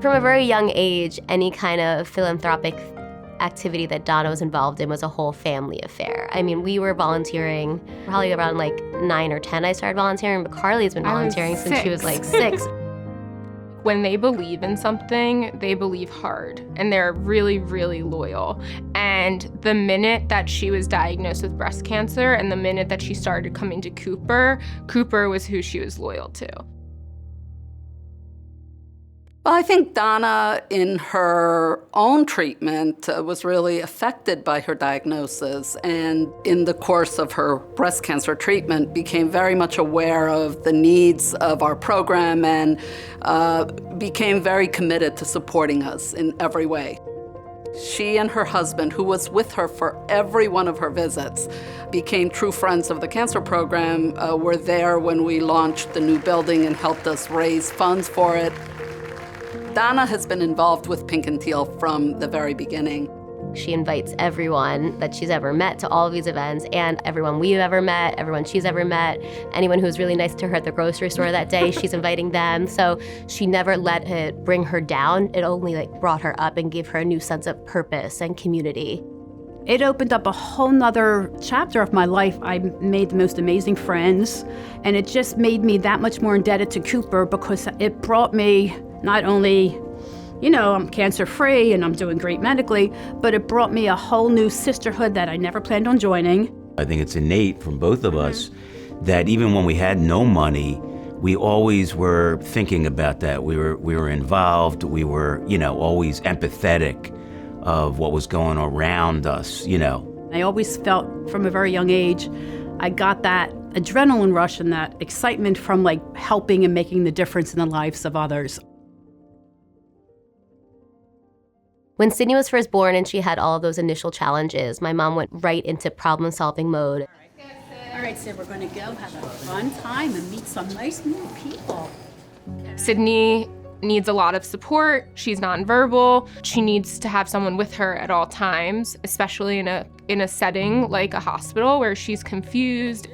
From a very young age, any kind of philanthropic activity that Donna was involved in was a whole family affair. I mean, we were volunteering probably around like 9 or 10 I started volunteering, but Carly's been volunteering since she was like 6. When they believe in something, they believe hard, and they're really, really loyal. And the minute that she was diagnosed with breast cancer and the minute that she started coming to Cooper, Cooper was who she was loyal to. Well, I think Donna, in her own treatment, was really affected by her diagnosis, and in the course of her breast cancer treatment, became very much aware of the needs of our program and became very committed to supporting us in every way. She and her husband, who was with her for every one of her visits, became true friends of the cancer program, were there when we launched the new building and helped us raise funds for it. Donna has been involved with Pink and Teal from the very beginning. She invites everyone that she's ever met to all of these events, and everyone we've ever met, everyone she's ever met, anyone who was really nice to her at the grocery store that day, she's inviting them. So she never let it bring her down. It only brought her up and gave her a new sense of purpose and community. It opened up a whole nother chapter of my life. I made the most amazing friends, and it just made me that much more indebted to Cooper because it brought me not only, I'm cancer-free and I'm doing great medically, but it brought me a whole new sisterhood that I never planned on joining. I think it's innate from both of us that even when we had no money, we always were thinking about that. We were involved. We were, always empathetic of what was going around us, I always felt from a very young age, I got that adrenaline rush and that excitement from helping and making the difference in the lives of others. When Sydney was first born and she had all of those initial challenges, my mom went right into problem-solving mode. All right, so we're going to go have a fun time and meet some nice new people. Sydney needs a lot of support. She's nonverbal. She needs to have someone with her at all times, especially in a setting like a hospital where she's confused.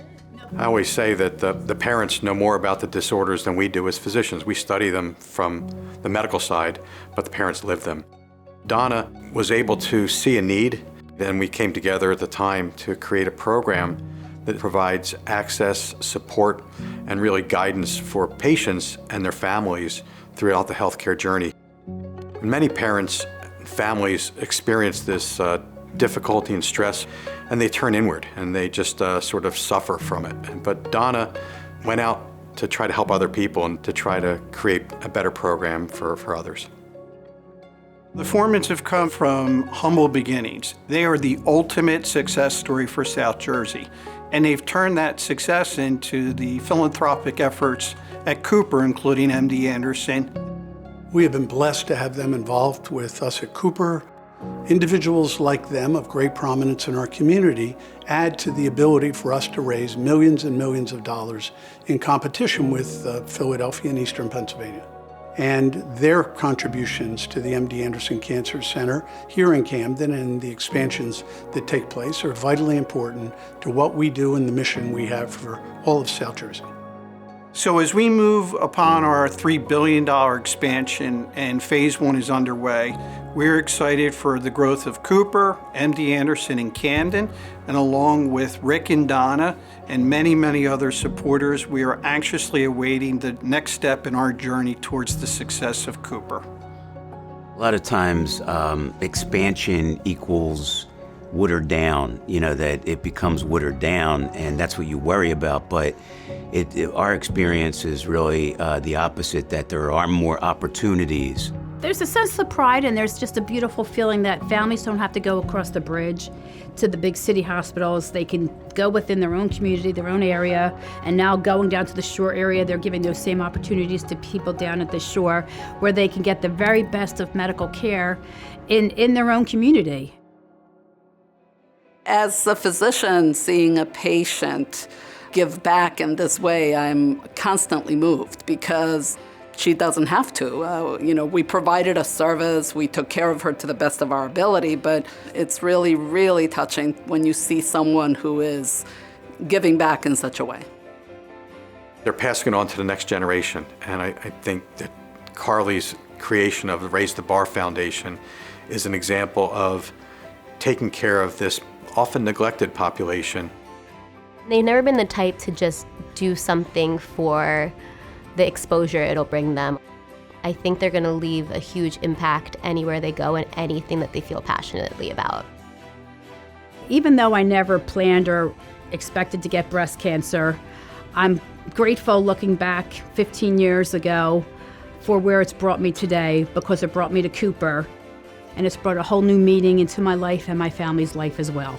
I always say that the parents know more about the disorders than we do as physicians. We study them from the medical side, but the parents live them. Donna was able to see a need, and we came together at the time to create a program that provides access, support, and really guidance for patients and their families throughout the healthcare journey. Many parents and families experience this difficulty and stress, and they turn inward, and they just sort of suffer from it. But Donna went out to try to help other people and to try to create a better program for others. The Formans have come from humble beginnings. They are the ultimate success story for South Jersey, and they've turned that success into the philanthropic efforts at Cooper, including MD Anderson. We have been blessed to have them involved with us at Cooper. Individuals like them of great prominence in our community add to the ability for us to raise millions and millions of dollars in competition with Philadelphia and Eastern Pennsylvania. And their contributions to the MD Anderson Cancer Center here in Camden and the expansions that take place are vitally important to what we do and the mission we have for all of South Jersey. So as we move upon our $3 billion expansion and phase 1 is underway, we're excited for the growth of Cooper, MD Anderson, and Camden, and along with Rick and Donna and many, many other supporters, we are anxiously awaiting the next step in our journey towards the success of Cooper. A lot of times, expansion equals watered down, that it becomes watered down, and that's what you worry about. But our experience is really the opposite, that there are more opportunities. There's a sense of pride, and there's just a beautiful feeling that families don't have to go across the bridge to the big city hospitals. They can go within their own community, their own area, and now going down to the shore area, they're giving those same opportunities to people down at the shore where they can get the very best of medical care in their own community. As a physician, seeing a patient give back in this way, I'm constantly moved because she doesn't have to. We provided a service, we took care of her to the best of our ability, but it's really, really touching when you see someone who is giving back in such a way. They're passing it on to the next generation, and I think that Carly's creation of the Raise the Bar Foundation is an example of taking care of this often neglected population. They've never been the type to just do something for the exposure it'll bring them. I think they're going to leave a huge impact anywhere they go and anything that they feel passionately about. Even though I never planned or expected to get breast cancer, I'm grateful looking back 15 years ago for where it's brought me today, because it brought me to Cooper, and it's brought a whole new meaning into my life and my family's life as well.